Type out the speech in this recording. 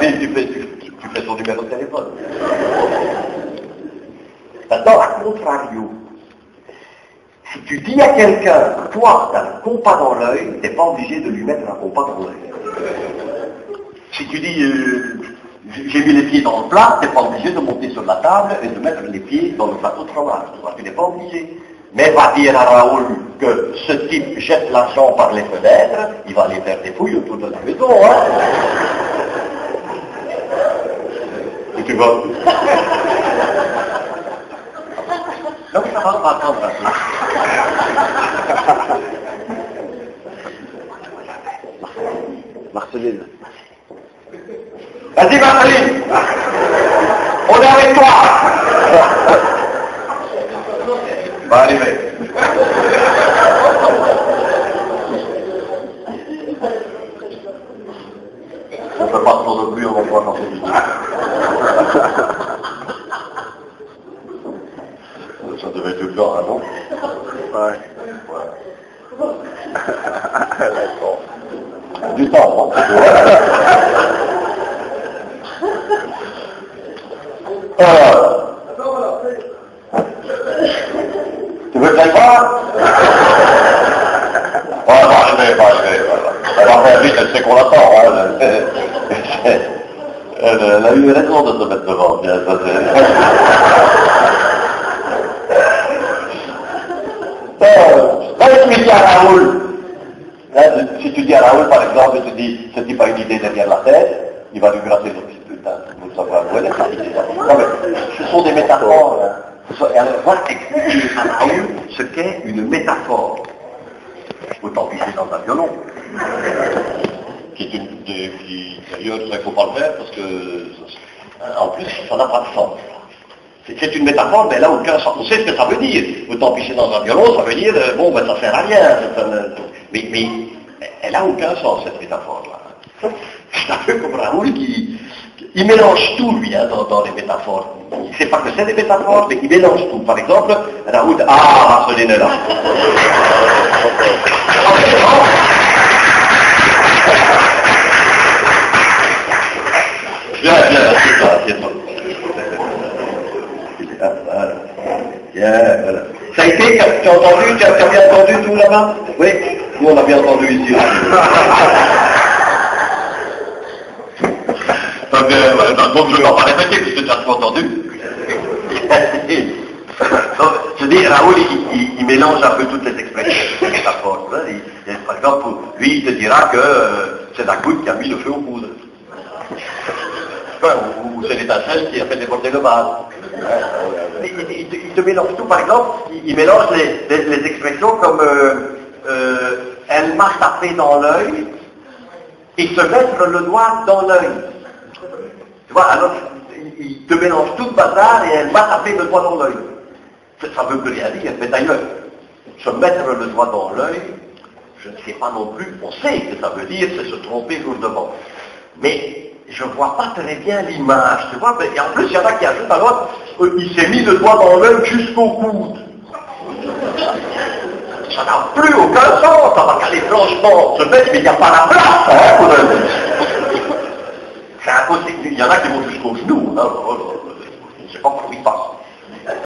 oui, tu fais son numéro de téléphone. Maintenant, à contrario, si tu dis à quelqu'un, toi, tu as un compas dans l'œil, tu n'es pas obligé de lui mettre un compas dans l'œil. Si tu dis, j'ai mis les pieds dans le plat, tu n'es pas obligé de monter sur la table et de mettre les pieds dans le plateau de fromage. Tu n'es pas obligé. Mais va dire à Raoul que ce type jette l'argent par les fenêtres, il va aller faire des fouilles autour de la maison, hein. Et tu vas... Donc ça va attendre un peu. Marceline. Vas-y Marceline, on est avec toi. Va arriver. On ne peut pas trop de plus, on va pouvoir quand c'est du tout. Ça devait être le plan, hein, non? Ouais. Du temps, hein? Tu veux que j'aille voir? Ouais, je vais. Elle va faire vite, elle sait qu'on l'attend. Hein. Elle a eu raison de se mettre devant. Bien, ça c'est... tu dis à Raoul, si tu dis à Raoul, par exemple, tu dis, ce type a une idée derrière la tête, il va lui gratter le petit putain. Vous savoir où elle est cette idée. Non, mais ce sont des métaphores. Hein. Et alors, on va expliquer à Raoul ce qu'est une métaphore. Autant pisser dans un violon. Qui d'ailleurs, il ne faut pas le faire parce que, en plus, ça n'a pas de sens. C'est une métaphore, mais elle n'a aucun sens. On sait ce que ça veut dire. Autant pisser dans un violon, ça veut dire, bon, ben ça sert à rien. Mais elle n'a aucun sens, cette métaphore-là. C'est un peu comme Raoul il mélange tout, lui, hein, dans les métaphores. Il ne sait pas que c'est des métaphores, mais il mélange tout. Par exemple, Raoul, Marceline est là. Viens, assieds-toi. Bien, voilà. Ça a été, tu as entendu, tu as bien entendu tout là-bas? Oui, nous on a bien entendu ici. Donc je ne vais pas répéter, parce que tu as tout entendu. Donc, je dis, Raoul, il mélange un peu toutes les expressions, les métaphores. Par exemple, lui, il te dira que c'est la goutte qui a mis le feu aux poudres. Ou c'est l'étincelle qui a fait déborder le vase. Il te mélange tout, par exemple, il mélange les expressions comme elle m'a tapé dans l'œil et se mettre le doigt dans l'œil. Tu vois, alors il te mélange tout le bazar et elle m'a tapé le doigt dans l'œil. Ça veut plus rien dire, mais d'ailleurs, se mettre le doigt dans l'œil, je ne sais pas non plus, on sait que ça veut dire, c'est se tromper lourdement. Mais je ne vois pas très bien l'image, tu vois, et en plus il y en a qui ajoutent alors, il s'est mis le doigt dans l'œil jusqu'au coude. Ça n'a plus aucun sens, ça va caler franchement, se mettre, mais il n'y a pas la place, hein, pour c'est impossible, il y en a qui vont jusqu'au genou, hein, je ne sais pas par où ils passent.